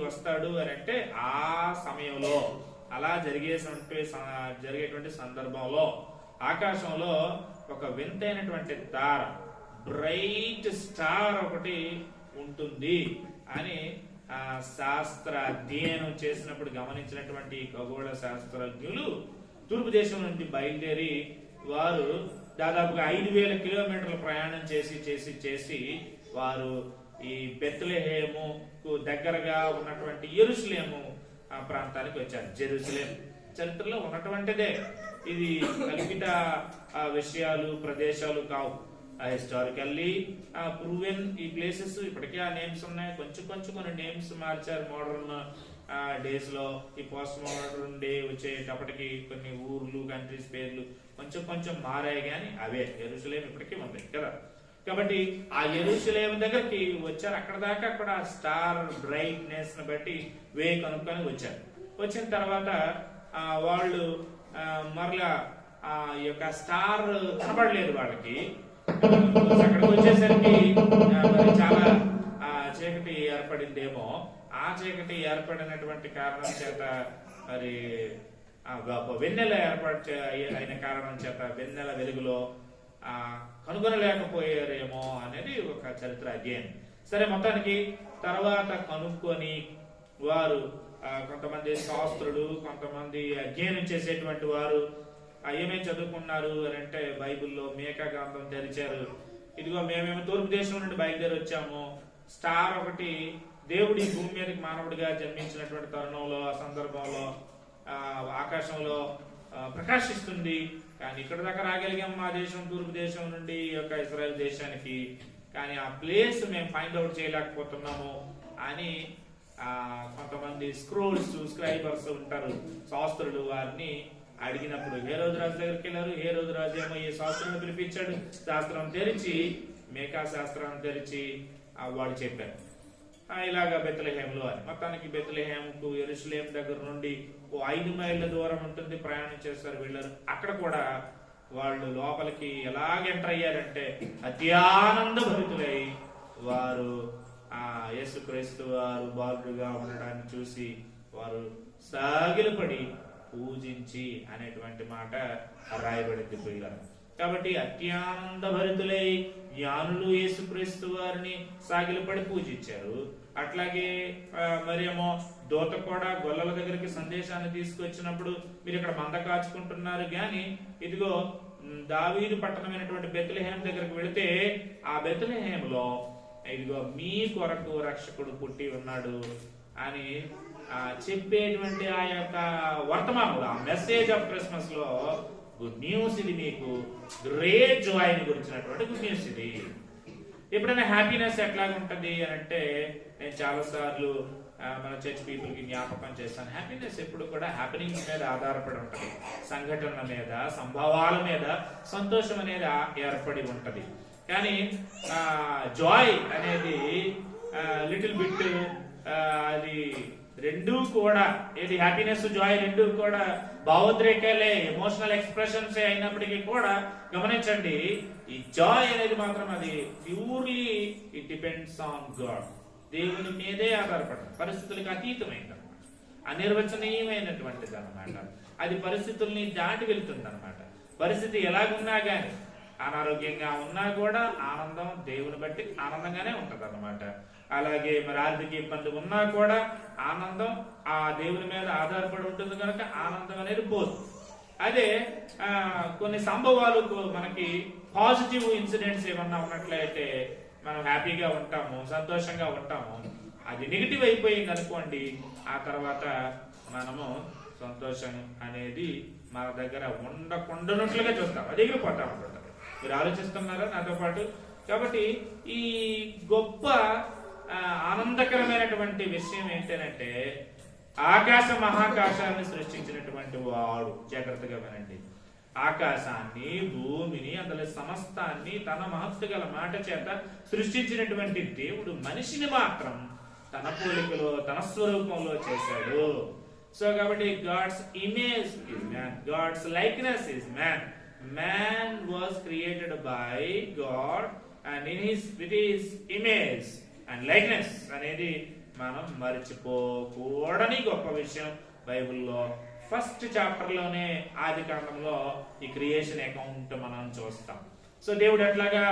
వస్తాడు అని అంటే ఆ సమయంలో అలా జరిగేటువంటి సందర్భంలో ఆకాశంలో ఒక వింతైనటువంటి తార, బ్రైట్ స్టార్ ఒకటి ఉంటుంది అని శాస్త్ర అధ్యయనం చేసినప్పుడు గమనించినటువంటి ఖగోళ శాస్త్రజ్ఞులు తూర్పు దేశం నుండి బయలుదేరి వారు దాదాపుగా 5,000 కిలోమీటర్ల ప్రయాణం చేసి వారు ఈ బెత్లెహేముకు దగ్గరగా ఉన్నటువంటి యెరూషలేము ఆ ప్రాంతానికి వచ్చారు. జెరూసలేం చరిత్రలో ఉన్నటువంటిదే, ఇది కల్పిత విషయాలు ప్రదేశాలు కావు. హిస్టారికల్లీ ప్రూవెన్ ఈ ప్లేసెస్. ఇప్పటికే ఆ నేమ్స్ ఉన్నాయి, కొంచెం కొన్ని నేమ్స్ మార్చారు మోడర్న్ డేస్ లో. ఈ పోస్ట్ మోడర్న్ డే వచ్చేటప్పటికి కొన్ని ఊర్లు కంట్రీస్ పేర్లు కొంచెం మారాయి, కానీ అవే యెరూషలేం ఇప్పటికీ ఉంది కదా. కాబట్టి ఆ యెరూషలేం దగ్గరికి వచ్చారు. అక్కడ దాకా అక్కడ స్టార్ బ్రైట్నెస్ ని బట్టి వే కనుక్కొని వచ్చారు. వచ్చిన తర్వాత వాళ్ళు మరలా ఆ యొక్క స్టార్ కనబడలేదు వాళ్ళకి. అక్కడికి వచ్చేసరికి మరి చాలా చీకటి ఏర్పడిందేమో. ఆ చీకటి ఏర్పడినటువంటి కారణం చేత మరి వెన్నెల అయిన కారణం చేత వెన్నెల వెలుగులో కనుగొనలేకపోయారేమో అనేది ఒక చరిత్ర అధ్యయనం. సరే, మొత్తానికి తర్వాత కనుక్కొని వారు కొంతమంది శాస్త్రులు, కొంతమంది అధ్యయనం చేసేటువంటి వారు ఏమేమి చదువుకున్నారు అని అంటే బైబిల్లో మేకా గ్రంథం తెరిచారు. ఇదిగో మేమేమో తూర్పు దేశం నుండి బయలుదేరి వచ్చాము, స్టార్ ఒకటి దేవుడి భూమి మీదకి మానవుడిగా జన్మించినటువంటి తరుణంలో ఆ సందర్భంలో ఆకాశంలో ప్రకాశిస్తుంది. కానీ ఇక్కడ దాకా రాగలిగాం మా దేశం తూర్పు దేశం నుండి ఈ యొక్క ఇజ్రాయెల్ దేశానికి, కానీ ఆ ప్లేస్ మేము ఫైండ్ అవుట్ చేయలేకపోతున్నాము అని కొంతమంది స్క్రైబర్స్ ఉంటారు శాస్త్రులు, వారిని అడిగినప్పుడు హేరోదు రాజు దగ్గరికి వెళ్ళారు. హేరోదు రాజు ఏమో ఈ శాస్త్రాన్ని పిలిపించాడు. శాస్త్రం తెరిచి మేకా శాస్త్రాన్ని తెరిచి వాడు చెప్పారు ఇలాగా బెత్లెహేములో అని. మొత్తానికి బెత్లెహేముకు యెరూషలేం దగ్గర నుండి 5 మైళ్ళ దూరం ఉంటుంది. ప్రయాణం చేస్తారు, వెళ్ళారు. అక్కడ కూడా వాళ్ళు లోపలికి ఎలాగ ఎంటర్ అయ్యారంటే అత్యానంద భరితులై వారు యేసుక్రీస్తు వారు బాలుడుగా ఉండడాన్ని చూసి వారు సాగిలపడి పూజించి అనేటువంటి మాట రాయబడింది ప్రియులారా. కాబట్టి అత్యానంద భరితులై జ్ఞానులు యేసుక్రీస్తు వారిని సాగిలపడి పూజించారు. అట్లాగే మరేమో దూత కూడా గొల్లల దగ్గరికి సందేశాన్ని తీసుకొచ్చినప్పుడు మీరు ఇక్కడ మంద కాచుకుంటున్నారు, గాని ఇదిగో దావీదు పట్టణమైనటువంటి బెత్లెహేం దగ్గరికి వెళితే ఆ బెత్లెహేంలో ఇదిగో మీ కొరకు రక్షకుడు పుట్టి ఉన్నాడు అని చెప్పేటువంటి ఆ యొక్క వర్తమానం, ఆ మెసేజ్ ఆఫ్ క్రిస్మస్ లో గుడ్ న్యూస్ ఇది. మీకు గ్రేట్ జాయ్ గురించినటువంటి గుడ్ న్యూస్ ఇది. ఎప్పుడైనా హ్యాపీనెస్ ఎట్లాగుంటది అని అంటే నేను చాలా సార్లు మన చర్చ్ పీపుల్ కి జ్ఞాపకం చేస్తాను. హ్యాపీనెస్ ఎప్పుడు కూడా హ్యాపెనింగ్స్ మీద ఆధారపడి ఉంటది, సంఘటనల మీద, సంభవాల మీద సంతోషం అనేది ఏర్పడి ఉంటది. కానీ జాయ్ అనేది లిటిల్ బిట్ అది రెండూ కూడా, ఏది హ్యాపీనెస్ జాయ్ రెండూ కూడా భావోద్రేకాలే, ఎమోషనల్ ఎక్స్ప్రెషన్స్ అయినప్పటికీ కూడా గమనించండి, ఈ జాయ్ అనేది మాత్రం అది purely it depends on God. దేవుని మీదే ఆధారపడదు, పరిస్థితులకు అతీతమైనది అనమాట, అనిర్వచనీయమైనటువంటిది అనమాట. అది పరిస్థితుల్ని దాటి వెళ్తుంది అనమాట. పరిస్థితి ఎలాగున్నా గాని, అనారోగ్యంగా ఉన్నా కూడా ఆనందం దేవుని బట్టి ఆనందంగానే ఉంటది అనమాట. అలాగే మరి ఆర్థిక ఇబ్బంది ఉన్నా కూడా ఆనందం ఆ దేవుని మీద ఆధారపడి ఉంటుంది కనుక ఆనందం అనేది పోదు. అదే కొన్ని సంభవాలు మనకి పాజిటివ్ ఇన్సిడెంట్స్ ఏమన్నా ఉన్నట్లయితే మనం హ్యాపీగా ఉంటాము, సంతోషంగా ఉంటాము. అది నెగిటివ్ అయిపోయింది అనుకోండి, ఆ తర్వాత మనము సంతోషం అనేది మన దగ్గర ఉండకుండానట్లుగా చూస్తాం, అది ఎగిరిపోతా ఉంటుంది. మీరు ఆలోచిస్తున్నారా నాతో పాటు? కాబట్టి ఈ గొప్ప ఆనందకరమైనటువంటి విషయం ఏంటంటే ఆకాశ మహాకాశాన్ని సృష్టించినటువంటి వాడు, జాగ్రత్తగా వినండి, ఆకాశాన్ని భూమిని అందులో సమస్తాన్ని తన మహత్తు గల మాట చేత సృష్టించినటువంటి దేవుడు మనిషిని మాత్రం తన పోలికలో తన స్వరూపంలో చేశాడు. సో కాబట్టి God's image is man, God's likeness is man. Man was created by God and with his image and likeness అనేది మనం మర్చిపోకూడని గొప్ప విషయం. బైబిల్లో ఫస్ట్ చాప్టర్ లోనే ఆది కాండంలో ఈ క్రియేషన్ అకౌంట్ మనం చూస్తాం. సో దేవుడు ఎట్లాగా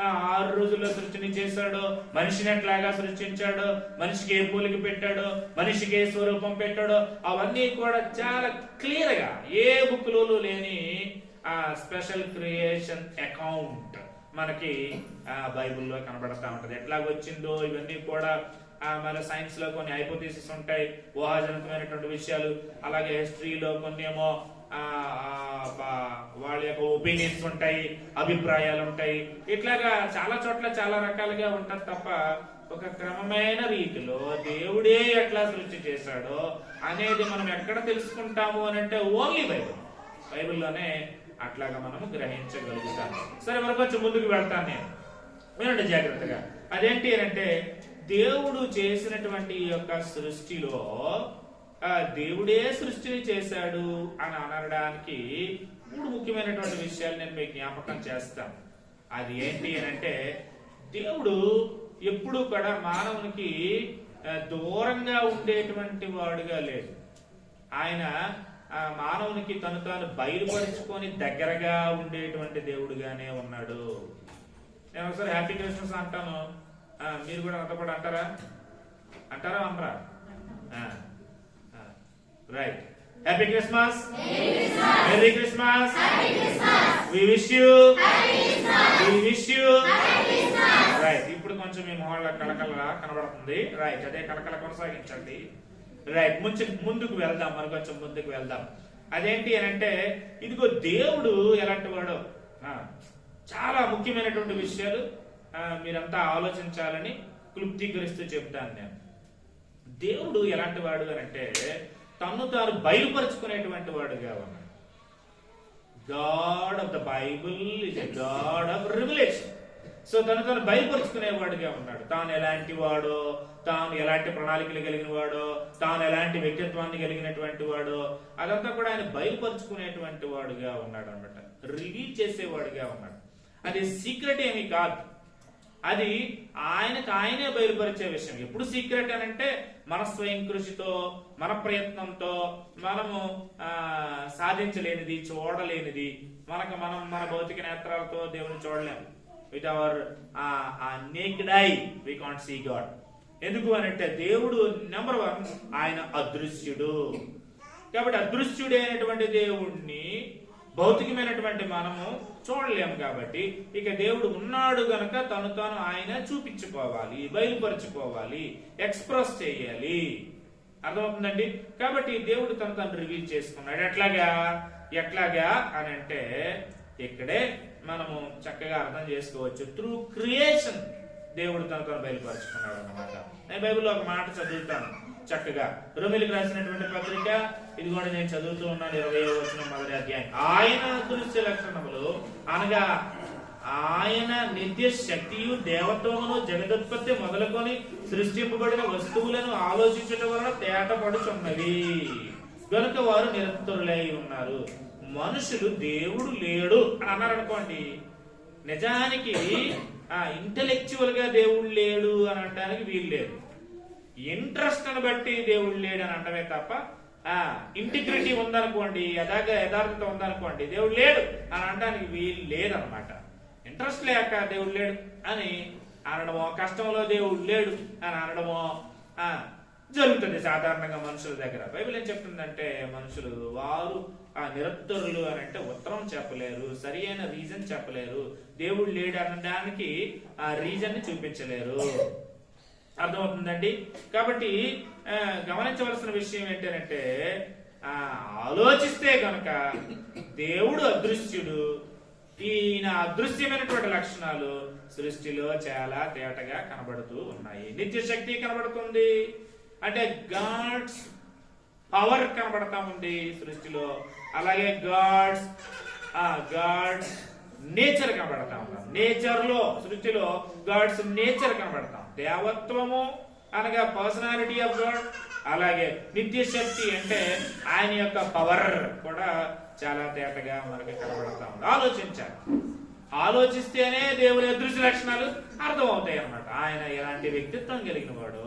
6 రోజుల్లో సృష్టిని చేశాడు, మనిషిని ఎట్లాగా సృష్టించాడు, మనిషికి ఏ పోలిక పెట్టాడు, మనిషికి ఏ స్వరూపం పెట్టాడు, అవన్నీ కూడా చాలా క్లియర్ గా ఏ బుక్ లో లేని స్పెషల్ క్రియేషన్ అకౌంట్ మనకి బైబిల్లో కనబడతా ఉంటది. ఎట్లాగొచ్చిందో ఇవన్నీ కూడా మన సైన్స్ లో కొన్ని హైపోథీసిస్ ఉంటాయి, ఊహాజనితమైనటువంటి విషయాలు. అలాగే హిస్టరీలో కొన్ని ఏమో వాళ్ళ యొక్క ఒపీనియన్స్ ఉంటాయి, అభిప్రాయాలు ఉంటాయి. ఇట్లాగా చాలా చోట్ల చాలా రకాలుగా ఉంటది తప్ప ఒక క్రమమైన రీతిలో దేవుడే ఎట్లా సృష్టి చేశాడో అనేది మనం ఎక్కడ తెలుసుకుంటాము అని అంటే ఓన్లీ బైబిల్లోనే అట్లాగా మనము గ్రహించగలుగుతాం. సరే, మరి కొంచెం ముందుకు వెళ్తాను నేను, వినండి జాగ్రత్తగా. అదేంటి అంటే దేవుడు చేసినటువంటి యొక్క సృష్టిలో దేవుడే సృష్టిని చేశాడు అని అనడానికి 3 ముఖ్యమైనటువంటి విషయాలు నేను మీకు జ్ఞాపకం చేస్తాను. అది ఏంటి అంటే దేవుడు ఎప్పుడు కూడా మానవునికి దూరంగా ఉండేటువంటి వాడుగా లేడు. ఆయన మానవునికి తను తాను బయలుపరుచుకొని దగ్గరగా ఉండేటువంటి దేవుడుగానే ఉన్నాడు. నేను ఒకసారి హ్యాపీ క్రిస్మస్ అంటాను, మీరు కూడా నాతో పాటు అంటారా? అనరా? Right. Happy Christmas, merry Christmas, we wish you. Right. ఇప్పుడు కొంచెం మీ మొహంలో కళకళ కనబడుతుంది. రైట్, అదే కళకళ కొనసాగించండి. రైట్, ముందుకు వెళ్దాం, మరి కొంచెం ముందుకు వెళ్దాం. అదేంటి అని అంటే ఇదిగో దేవుడు ఎలాంటి వాడో చాలా ముఖ్యమైనటువంటి విషయాలు మీరంతా ఆలోచించాలని క్లుప్తీకరిస్తూ చెప్తాను నేను. దేవుడు ఎలాంటి వాడు అని అంటే తను తాను బయలుపరుచుకునేటువంటి వాడుగా ఉన్నాడు. God of the Bible is a God of revelation. So తను బయలుపరుచుకునేవాడుగా ఉన్నాడు. తాను ఎలాంటి వాడో, తాను ఎలాంటి ప్రణాళికలు కలిగిన వాడో, తాను ఎలాంటి వ్యక్తిత్వాన్ని కలిగినటువంటి వాడో అదంతా కూడా ఆయన బయలుపరుచుకునేటువంటి వాడుగా ఉన్నాడు అనమాట. రివీల్ చేసేవాడుగా ఉన్నాడు. అది సీక్రెట్ ఏమీ కాదు, అది ఆయనే బయలుపరిచే విషయం. ఎప్పుడు సీక్రెట్ అని అంటే మన స్వయం కృషితో, మన ప్రయత్నంతో మనము సాధించలేనిది, చూడలేనిది, మనం మన భౌతిక నేత్రాలతో దేవుని చూడలేము. With our naked eye we can't see God. ఎందుకు అని అంటే దేవుడు నెంబర్ 1 ఆయన అదృశ్యుడు. కాబట్టి అదృశ్యుడైనటువంటి దేవుణ్ణి భౌతికమైనటువంటి మనము చూడలేము. కాబట్టి ఇక దేవుడు ఉన్నాడు గనక తను ఆయన చూపించుకోవాలి, బయలుపరుచుకోవాలి, ఎక్స్ప్రెస్ చేయాలి. అర్థమవుతుందండి? కాబట్టి దేవుడు తను రివీల్ చేసుకున్నాడు. ఎట్లాగా అని అంటే ఇక్కడే మనము చక్కగా అర్థం చేసుకోవచ్చు. త్రూ క్రియేషన్ దేవుడు తను బయలుపరుచుకున్నాడు అన్నమాట. నేను బైబిల్లో ఒక మాట చదువుతాను చక్కగా. రోమీయులకు రాసినటువంటి పత్రిక, ఇది కూడా నేను చదువుతూ ఉన్నాను, 20వ వచనం మొదటి అధ్యాయం. ఆయన అదృశ్య లక్షణములు అనగా ఆయన నిత్య శక్తియు దేవత్వమును జగదుత్పత్తి మొదలుకొని సృష్టింపబడిన వస్తువులను ఆలోచించడం వలన తేటపడుచున్నవి గనుక వారు నిరంతరులై ఉన్నారు. మనుషులు దేవుడు లేడు అని అన్నారనుకోండి, నిజానికి ఇంటెలెక్చువల్ గా దేవుడు లేడు అని అనడానికి వీలు లేదు. ఇంట్రెస్ట్ ని బట్టి దేవుడు లేడు అని అంటమే తప్ప ఇంటిగ్రిటీ ఉందనుకోండి, యథార్థత ఉందనుకోండి, దేవుడు లేడు అని అనడానికి వీలు లేదనమాట. ఇంట్రెస్ట్ లేక దేవుడు లేడు అని అనడమో, కష్టంలో దేవుడు లేడు అని అనడమో జరుగుతుంది సాధారణంగా మనుషుల దగ్గర. బైబిల్ ఏం చెప్తుందంటే మనుషులు వారు నిరంతరులు అని అంటే ఉత్తరం చెప్పలేరు, సరి అయిన రీజన్ చెప్పలేరు, దేవుడు లేడు అనడానికి ఆ రీజన్ ని చూపించలేరు. అర్థమవుతుందండి? కాబట్టి గమనించవలసిన విషయం ఏంటంటే ఆలోచిస్తే గనక దేవుడు అదృశ్యుడు. ఈయన అదృశ్యమైనటువంటి లక్షణాలు సృష్టిలో చాలా తేటగా కనబడుతూ ఉన్నాయి. నిత్య శక్తి కనబడుతుంది, అంటే గాడ్స్ పవర్ కనబడతా ఉంది సృష్టిలో. అలాగే గాడ్స్ నేచర్ కనబడతా ఉన్నాం. నేచర్ లో, సృష్టిలో గాడ్స్ నేచర్ కనబడతాం. దేవత్వము అనగా పర్సనాలిటీ ఆఫ్ గాడ్, అలాగే నిత్య శక్తి అంటే ఆయన యొక్క పవర్ కూడా చాలా తేటగా మనకి కనబడతా ఉంది. ఆలోచించాలి. ఆలోచిస్తేనే దేవుని అదృశ్య లక్షణాలు అర్థమవుతాయి అన్నమాట. ఆయన ఎలాంటి వ్యక్తిత్వం కలిగిన వాడో,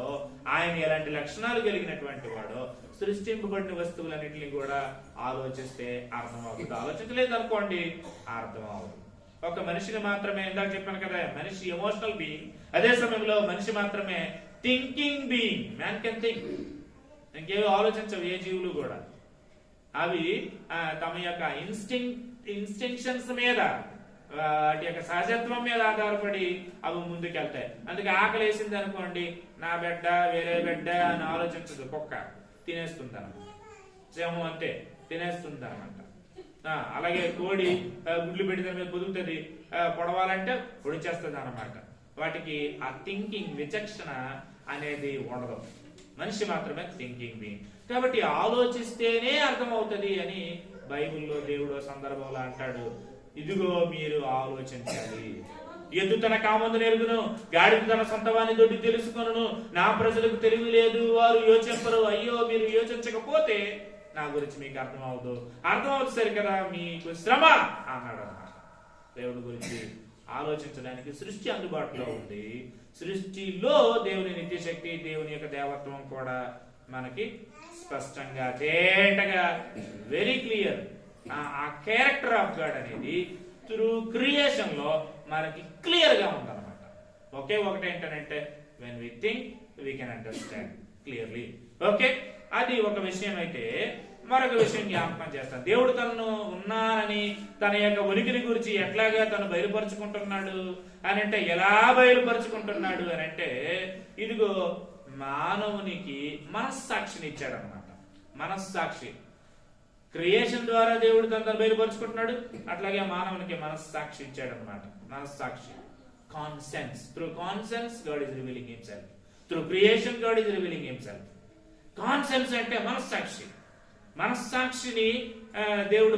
ఆయన ఎలాంటి లక్షణాలు కలిగినటువంటి వాడో సృష్టింపబడిన వస్తువులన్నింటినీ కూడా ఆలోచిస్తే అర్థమవుతుంది. ఆలోచించలేదు అనుకోండి అర్థం అవ్వదు. ఒక మనిషిని మాత్రమే, ఇందాక చెప్పాను కదా, మనిషి ఎమోషనల్ బీయింగ్, అదే సమయంలో మనిషి మాత్రమే thinking being. Man can think. ఇంకేవి ఆలోచించవు ఏ జీవులు కూడా. అవి తమ యొక్క ఇన్స్టింక్షన్స్ మీద, వాటి యొక్క సహజత్వం మీద ఆధారపడి అవి ముందుకెళ్తాయి. అందుకే ఆకలి వేసింది అనుకోండి, నా బిడ్డ వేరే బిడ్డ అని ఆలోచించదు. కుక్క తినేస్తుంది అనమాట. సింహం అంతే, తినేస్తుంది అనమాట. అలాగే కోడి గుడ్లు పెట్టి దాని మీద పొదుగుతుంది, పొడవాలంటే పొడిచేస్తుంది అనమాట. వాటికి ఆ థింకింగ్, విచక్షణ అనేది ఉండదు. మనిషి మాత్రమే థింకింగ్ బీయింగ్. కాబట్టి ఆలోచిస్తేనే అర్థమవుతుంది అని బైబిల్లో దేవుడు సందర్భంలో అంటాడు. ఇదిగో మీరు ఆలోచించాలి. ఎద్దు తన కామందును ఎరుగును, గాడిద తన సొంతవాని దొడ్డి తెలుసుకొనును. నా ప్రజలకు తెలివి లేదు, వారు యోచింపరు. అయ్యో మీరు యోచించకపోతే నా గురించి మీకు అర్థమవుతుంది సరి కదా, మీకు శ్రమ అన్నాడు అన్నమాట. దేవుడి గురించి ఆలోచించడానికి సృష్టి అందుబాటులో ఉంది. సృష్టిలో దేవుని నిత్యశక్తి, దేవుని యొక్క దేవత్వం కూడా మనకి స్పష్టంగా, తేటగా, వెరీ క్లియర్. ఆ క్యారెక్టర్ ఆఫ్ గాడ్ అనేది త్రూ క్రియేషన్ లో మనకి క్లియర్ గా ఉందన్నమాట. ఒకే ఒకటి ఏంటంటే when we think we can understand clearly. Okay, అది ఒక విషయం. అయితే మరొక విషయం జ్ఞాపకం చేస్తాను. దేవుడు తనను ఉన్నానని, తన యొక్క ఉనికిని గురించి ఎట్లాగా తను బయలుపరుచుకుంటున్నాడు అని అంటే, ఎలా బయలుపరుచుకుంటున్నాడు అని అంటే, ఇదిగో మానవునికి మనస్సాక్షిని ఇచ్చాడు అనమాట. మనస్సాక్షి క్రియేషన్ ద్వారా దేవుడు తనను బయలుపరుచుకుంటున్నాడు. అట్లాగే మానవునికి మనస్సాక్షి ఇచ్చాడు అనమాట. మనస్సాక్షి, conscience. Through conscience God is revealing himself. Through creation God is revealing himself. Conscience అంటే మనస్సాక్షి. మనస్సాక్షిని దేవుడు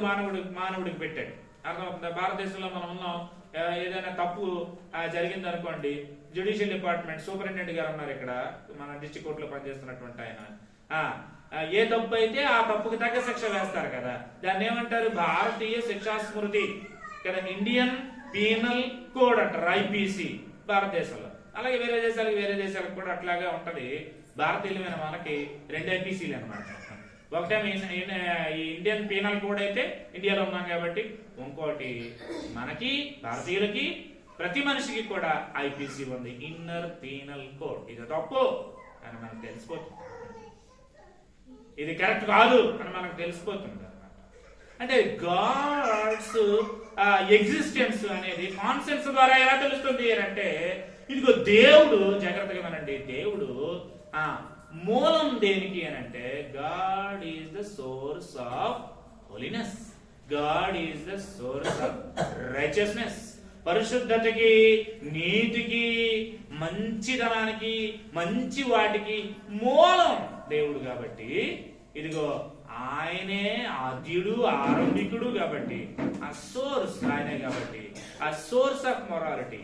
మానవుడికి పెట్టాడు. అర్థమవుతుందా? భారతదేశంలో మనం ఉన్నాం. ఏదైనా తప్పు జరిగింది అనుకోండి, జ్యుడిషియల్ డిపార్ట్మెంట్ సూపరింటెండెంట్ గారు ఉన్నారు ఇక్కడ, మన డిస్ట్రిక్ట్ కోర్టులో పనిచేస్తున్నటువంటి ఆయన. ఏ తప్పు అయితే ఆ తప్పుకి తగ్గ శిక్ష వేస్తారు కదా, దాన్ని ఏమంటారు? భారతీయ శిక్షా స్మృతి కదా, ఇండియన్ పీనల్ కోడ్ అంటారు, ఐపీసీ భారతదేశంలో. అలాగే వేరే దేశాలకు కూడా అట్లాగే ఉంటది. భారతీయులమైన మనకి 2 ఐపీసీలు అనమాట. ఒకటేమో ఈ ఇండియన్ పీనల్ కోడ్ అయితే ఇండియాలో ఉన్నాం కాబట్టి, ఇంకోటి మనకి భారతీయులకి ప్రతి మనిషికి కూడా ఐపీసీ ఉంది, ఇన్నర్ పీనల్ కోడ్. ఇది తప్పు అని మనకు తెలిసిపోతుంది, ఇది కరెక్ట్ కాదు అని మనకు తెలిసిపోతుంది అనమాట. అంటే గాడ్స్ ఎగ్జిస్టెన్స్ అనేది కాన్సెప్ట్స్ ద్వారా ఎలా తెలుస్తుంది అని అంటే, ఇదిగో దేవుడు, జాగ్రత్తగా వినండి, దేవుడు మూలం దేనికి అని అంటే, God is the source of holiness, God is the source of righteousness. పరిశుద్ధతకి, నీతికి, మంచితనానికి, మంచి వాటికి మూలం దేవుడు కాబట్టి, ఇదిగో ఆయనే ఆద్యుడు, ఆరంభికుడు కాబట్టి, ఆ సోర్స్ ఆయనే కాబట్టి, ఆ సోర్స్ ఆఫ్ మొరాలిటీ.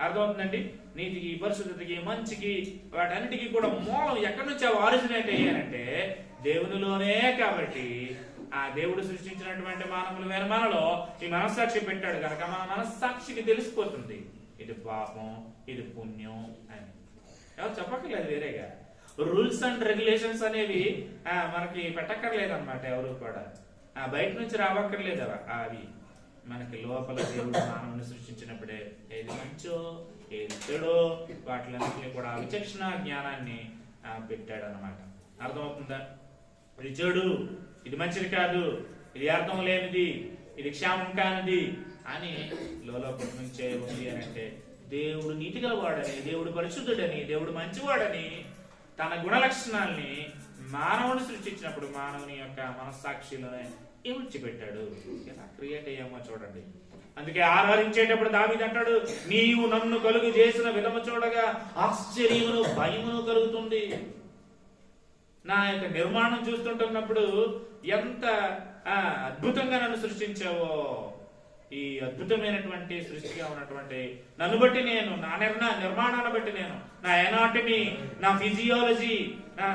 అర్థమవుతుందండి? నీతికి, పరిశుద్ధతకి, మంచికి, వాటన్నిటికీ కూడా మూలం ఎక్కడి నుంచి ఆరిజినేట్ అయ్యానంటే దేవునిలోనే. కాబట్టి ఆ దేవుడు సృష్టించినటువంటి మానవులమైన మనలో ఈ మనస్సాక్షి పెట్టాడు కనుక మన మనస్సాక్షికి తెలిసిపోతుంది ఇది పాపం, ఇది పుణ్యం అని. ఎవరు చెప్పక్కర్లేదు వేరేగా. రూల్స్ అండ్ రెగ్యులేషన్స్ అనేవి మనకి పెట్టక్కర్లేదు అనమాట. ఎవరు కూడా బయట నుంచి రావక్కర్లేదు. అవి మనకి లోపల దేవుడు మానవుని సృష్టించినప్పుడే ఏది మంచో ఏది చెడో వాటిలన్నింటినీ కూడా విచక్షణ జ్ఞానాన్ని పెట్టాడు అనమాట. అర్థమవుతుందా? ఇది చెడు, ఇది మంచిది కాదు, ఇది అర్థం లేనిది, ఇది క్షేమం కానిది అని లోపల నుంచే ఉంది అని అంటే, దేవుడు నీతి గలవాడని, దేవుడు పరిశుద్ధుడని, దేవుడు మంచివాడని తన గుణలక్షణాలని మానవుని సృష్టించినప్పుడు మానవుని యొక్క మనస్సాక్షిలోనే విడిచిపెట్టాడు. ఎలా క్రియేట్ అయ్యామో చూడండి. అందుకే ఆరాధించేటప్పుడు దావీదు అంటాడు, నీవు నన్ను కలుగు చేసిన విధము చూడగా ఆశ్చర్యమును భయమును కలుగుతుంది. నా యొక్క నిర్మాణం చూస్తుంటున్నప్పుడు ఎంత అద్భుతంగా నన్ను సృష్టించావో, ఈ అద్భుతమైనటువంటి సృష్టిగా ఉన్నటువంటి నన్ను బట్టి నేను, నా నిర్మాణాన్ని బట్టి నేను, నా ఎనాటమీ, నా ఫిజియాలజీ,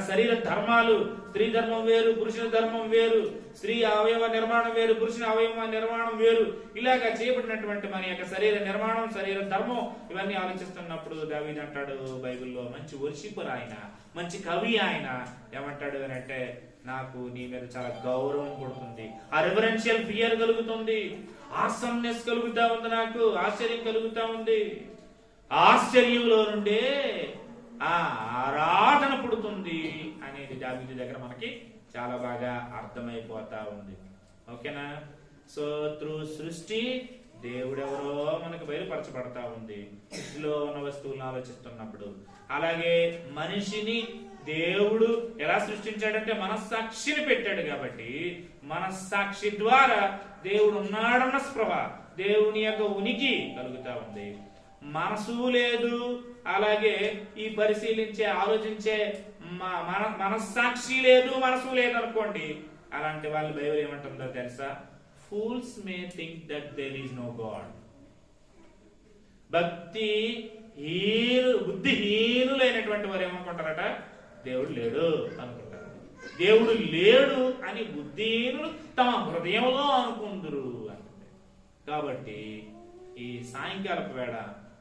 శరీర ధర్మాలు, స్త్రీ ధర్మం వేరు, పురుషుని ధర్మం వేరు, స్త్రీ అవయవ నిర్మాణం వేరు, పురుషుని అవయవ నిర్మాణం వేరు, ఇలాగా చేయబడినటువంటి మన యొక్క శరీర నిర్మాణం, శరీర ధర్మం ఇవన్నీ ఆలోచిస్తున్నప్పుడు దావీదు అంటాడు బైబిల్లో, మంచి వర్షిపర్ ఆయన, మంచి కవి ఆయన, ఏమంటాడు అని అంటే, నాకు నీ మీద చాలా గౌరవం పుడుతుంది, ఆ రెవరెన్షియల్ ఫియర్ కలుగుతుంది, ఆసమ్నెస్ కలుగుతా ఉంది, నాకు ఆశ్చర్యం కలుగుతా ఉంది, ఆశ్చర్యంలో నుండే ఆరాధన పుడుతుంది అనేది దావీదు దగ్గర మనకి చాలా బాగా అర్థమైపోతా ఉంది. ఓకేనా? సో త్రూ సృష్టి దేవుడెవరో మనకు బయలుపరచబడతా ఉంది సృష్టిలో ఉన్న వస్తువులను ఆలోచిస్తున్నప్పుడు. అలాగే మనిషిని దేవుడు ఎలా సృష్టించాడంటే మనస్సాక్షిని పెట్టాడు కాబట్టి మనస్సాక్షి ద్వారా దేవుడు ఉన్నాడన్న స్పృహ, దేవుని యొక్క ఉనికి కలుగుతా ఉంది. మనసు లేదు, అలాగే ఈ పరిశీలించే ఆలోచించే మనస్సాక్షి లేదు, మనసు లేదు అనుకోండి, అలాంటి వాళ్ళు బైబిల్ ఏమంటుందో తెలుసా? Fools may think that there is no God. బుద్ధిహీనులైనటువంటి వారు ఏమనుకుంటారట? దేవుడు లేడు అనుకుంటారు. దేవుడు లేడు అని బుద్ధిహీనులు తమ హృదయంలో అనుకుందురు అంటే. కాబట్టి ఈ సాయంకాలపు వేళ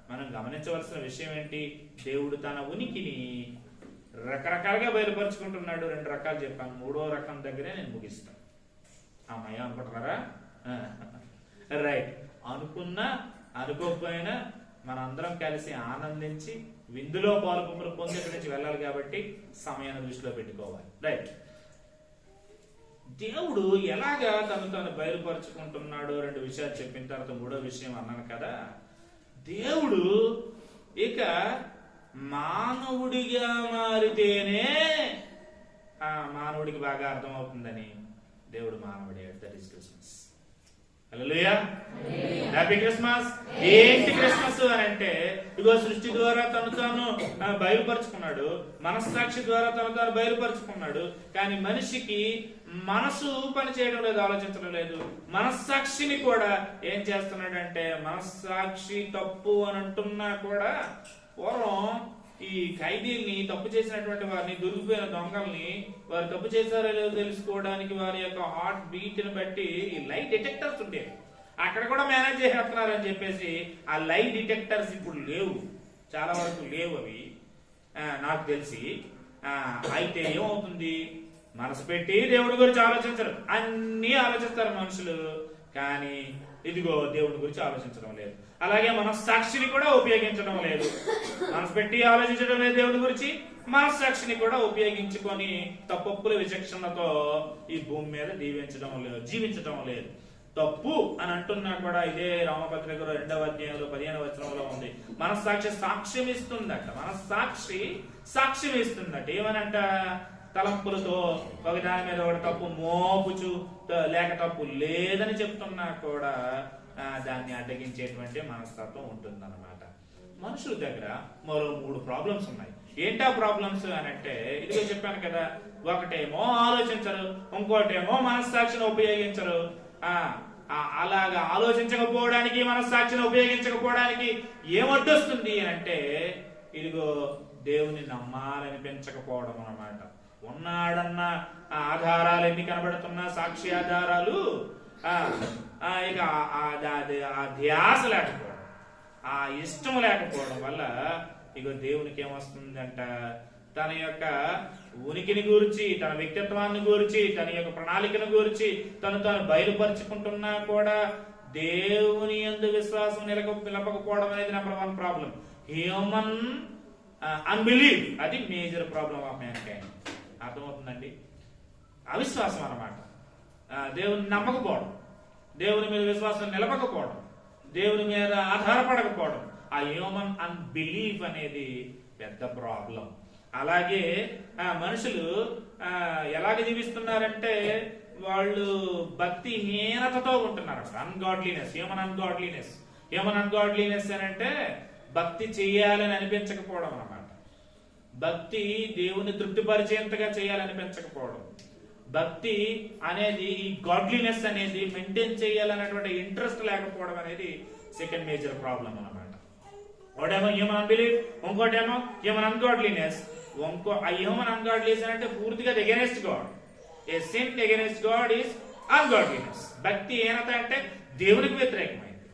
మనం గమనించవలసిన విషయం ఏంటి? దేవుడు తన ఉనికిని రకరకాలుగా బయలుపరుచుకుంటున్నాడు. 2 రకాలు చెప్పాను, 3వ రకం దగ్గరే నేను ముగిస్తాను. అమ్మాయి అనుకుంటున్నారా? రైట్. అనుకున్నా అనుకోకపోయినా మనందరం కలిసి ఆనందించి విందులో పాల్పొంపులు పొంది ఇక్కడి నుంచి వెళ్ళాలి కాబట్టి సమయాన్ని దృష్టిలో పెట్టుకోవాలి. రైట్. దేవుడు ఎలాగా తను బయలుపరుచుకుంటున్నాడో 2 విషయాలు చెప్పిన తర్వాత 3వ విషయం అన్నాను కదా. దేవుడు ఇక మానవుడిగా మారితేనే మానవుడికి బాగా అర్థమవుతుందని దేవుడు మానవుడే. That is Christmas. Hallelujah, happy Christmas. ఏంటి క్రిస్మస్ అని అంటే, ఇగో సృష్టి ద్వారా తాను బయలుపరుచుకున్నాడు, మనస్సాక్షి ద్వారా తాను బయలుపరుచుకున్నాడు. కానీ మనిషికి మనసు పని చేయడం లేదు, ఆలోచించడం లేదు. మనస్సాక్షిని కూడా ఏం చేస్తున్నాడంటే, మనస్సాక్షి తప్పు అని అంటున్నా కూడా, పూర్వం ఈ ఖైదీల్ని, తప్పు చేసినటువంటి వారిని, దొరికిపోయిన దొంగల్ని వారు తప్పు చేశారో లేదో తెలుసుకోవడానికి వారి యొక్క హార్ట్ బీట్ ని బట్టి ఈ లైట్ డిటెక్టర్స్ ఉండేవి. అక్కడ కూడా మేనేజ్ చేస్తున్నారని చెప్పేసి ఆ లైట్ డిటెక్టర్స్ ఇప్పుడు లేవు, చాలా వరకు లేవు అవి నాకు తెలిసి. అయితే ఏమవుతుంది? మనసు పెట్టి దేవుడి గురించి ఆలోచించరు, అన్ని ఆలోచిస్తారు మనుషులు, కానీ ఇదిగో దేవుడి గురించి ఆలోచించడం లేదు. అలాగే మనస్సాక్షిని కూడా ఉపయోగించడం లేదు, మనసు పెట్టి ఆలోచించడం లేదు దేవుడి గురించి, మనస్సాక్షిని కూడా ఉపయోగించుకొని తప్పొప్పుల విచక్షణతో ఈ భూమి మీద జీవించడం లేదు. తప్పు అని అంటున్నా కూడా ఇదే రామపత్రికలో 2వ అధ్యాయంలో 15వ వచనంలో ఉంది. మనస్సాక్షి సాక్ష్యం ఇస్తుందట, మనస్సాక్షి సాక్ష్యం ఇస్తుందట. ఏమనంట? తలంపులతో ఒకదాని మీద ఒకటి తప్పు మోపుచు లేక తప్పు లేదని చెప్తున్నా కూడా దాన్ని అడ్డగించేటువంటి మనస్తత్వం ఉంటుందన్నమాట. మనుషుల దగ్గర మరో 3 ప్రాబ్లమ్స్ ఉన్నాయి. ఏంటా ప్రాబ్లమ్స్ అని అంటే, ఇదిగో చెప్పాను కదా, ఒకటేమో ఆలోచించరు, ఇంకోటేమో మనస్సాక్షిని ఉపయోగించరు. అలాగా ఆలోచించకపోవడానికి, మనస్సాక్షిని ఉపయోగించకపోవడానికి ఏమడ్డొస్తుంది అని అంటే, ఇదిగో దేవుని నమ్మాలనిపించకపోవడం అన్నమాట. ఉన్నాడన్న ఆధారాలు ఎన్ని కనబడుతున్నా, సాక్షి ఆధారాలు, ఇక ఆ ధ్యాస లేకపోవడం, ఆ ఇష్టం లేకపోవడం వల్ల ఇక దేవునికి ఏమొస్తుందంట? తన యొక్క ఉనికిని గురించి, తన వ్యక్తిత్వాన్ని గురించి, తన యొక్క ప్రణాళికను గురించి తాను బయలుపరుచుకుంటున్నా కూడా దేవుని యందు విశ్వాసం నిలపకపోవడం అనేది నెంబర్ 1 ప్రాబ్లం. హ్యూమన్ అన్బిలీవ్, అది మేజర్ ప్రాబ్లం ఆఫ్ మ్యాన్కైండ్. అర్థమవుతుందండి? అవిశ్వాసం అన్నమాట. దేవుని నమ్మకపోవడం, దేవుని మీద విశ్వాసం నిలపకపోవడం, దేవుని మీద ఆధారపడకపోవడం, ఆ హ్యూమన్ అన్బిలీఫ్ అనేది పెద్ద ప్రాబ్లం. అలాగే మనుషులు ఎలాగ జీవిస్తున్నారంటే, వాళ్ళు భక్తిహీనతతో ఉంటున్నారు. Ungodliness, human ungodliness. Human ungodliness అని అంటే భక్తి చేయాలని అనిపించకపోవడం అన్నమాట. భక్తి దేవుని తృప్తిపరిచేంతగా చేయాలనిపించకపోవడం, భక్తి అనేది, ఈ గాడ్లీనెస్ అనేది మెయింటైన్ చేయాలనేటువంటి ఇంట్రెస్ట్ లేకపోవడం అనేది సెకండ్ మేజర్ ప్రాబ్లం అన్నమాట. ఒకటేమో హ్యూమన్ అన్బిలీఫ్, ఇంకోటేమో హ్యూమన్ అన్గాడ్లీనెస్. హ్యూమన్ అన్గాడ్లీనెస్ అంటే పూర్తిగా against God. A sin against God is ungodliness. భక్తి హీనత అంటే దేవునికి వ్యతిరేకమైంది.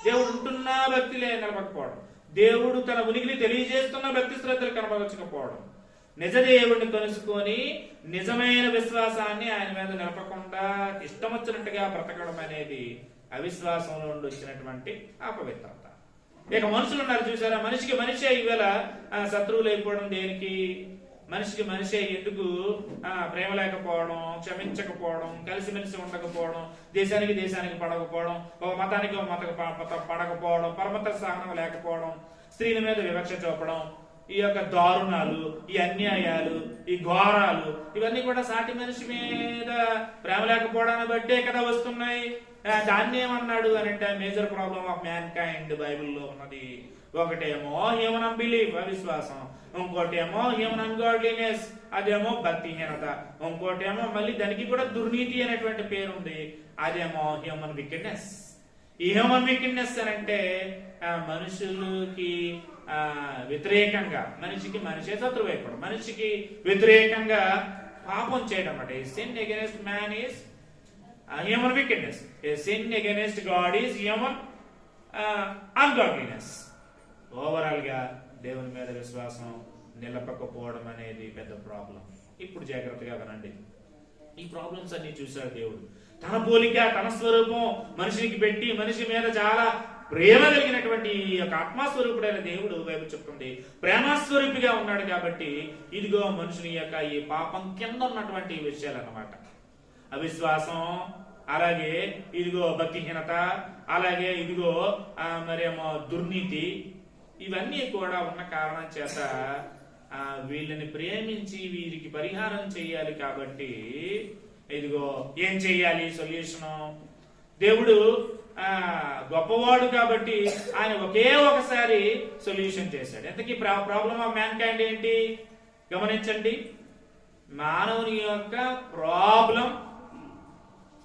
దేవుడు ఉంటున్నా భక్తి నిలబకపోవడం, దేవుడు తన ఉనికిని తెలియజేస్తున్న భక్తి శ్రద్ధలు కనబరచకపోవడం, నిజ దేవుడిని కలుసుకొని నిజమైన విశ్వాసాన్ని ఆయన మీద నిలపకుండా ఇష్టం వచ్చినట్టుగా బ్రతకడం అనేది అవిశ్వాసంలో నుండి వచ్చినటువంటి అపవిత్రత. ఇక మనుషులు ఉన్నారు చూసారా, మనిషికి మనిషి ఈవేళ శత్రువులు అయిపోవడం దేనికి? మనిషికి మనిషి ఎందుకు ప్రేమ లేకపోవడం, క్షమించకపోవడం, కలిసిమెలిసి ఉండకపోవడం, దేశానికి పడకపోవడం, ఒక మతానికి ఒక మత పడకపోవడం, పరమత సహనం లేకపోవడం, స్త్రీల మీద వివక్ష చూపడం, ఈ యొక్క దారుణాలు, ఈ అన్యాయాలు, ఈ ఘోరాలు ఇవన్నీ కూడా సాటి మనిషి మీద ప్రేమ లేకపోవడాన్ని బట్టే కదా వస్తున్నాయి. దాన్ని ఏమన్నాడు అని అంటే major problem of man kind బైబిల్లో ఉన్నది. ఒకటేమో హ్యూమన్ అన్బిలీఫ్ అవిశ్వాసం, ఇంకోటేమో హ్యూమన్ అన్గాడ్లీనెస్ అదేమో భక్తిహీనత, ఇంకోటేమో మళ్ళీ దానికి కూడా దుర్నీతి అనేటువంటి పేరు ఉంది, అదేమో హ్యూమన్ వికెడ్నెస్. ఈ హ్యూమన్ వికెడ్నెస్ అని అంటే మనుషులకి వ్యతిరేకంగా, మనిషికి మనిషే శత్రువు అయిపోవడం, మనిషికి వ్యతిరేకంగా పాపం చేయడం అంటే sin against man is human wickedness. Sin against God is human ungodliness. Overall గా దేవుని మీద విశ్వాసం నిలపకపోవడం అనేది పెద్ద ప్రాబ్లం. ఇప్పుడు జాగ్రత్తగా వినండి. ఈ ప్రాబ్లమ్స్ అన్ని చూశాడు దేవుడు. తన పోలిక, తన స్వరూపం మనిషికి పెట్టి మనిషి మీద చాలా ప్రేమ కలిగినటువంటి ఈ యొక్క ఆత్మస్వరూపుడైన దేవుడు బైబిల్ చెప్తుంది ప్రేమస్వరూపిగా ఉన్నాడు. కాబట్టి ఇదిగో మనుషుని యొక్క ఈ పాపం కింద ఉన్నటువంటి విషయాలు అన్నమాట. అవిశ్వాసం, అలాగే ఇదిగో భక్తిహీనత, అలాగే ఇదిగో మరేమో దుర్నీతి, ఇవన్నీ కూడా ఉన్న కారణం చేత వీళ్ళని ప్రేమించి వీరికి పరిహారం చెయ్యాలి. కాబట్టి ఇదిగో ఏం చెయ్యాలి సొల్యూషను? దేవుడు గొప్పవాడు కాబట్టి ఆయన ఒకే ఒకసారి సొల్యూషన్ చేశాడు. ఎంతకీ ప్రాబ్లమ్ ఆఫ్ మ్యాన్ కైండ్ ఏంటి గమనించండి. మానవుని యొక్క ప్రాబ్లం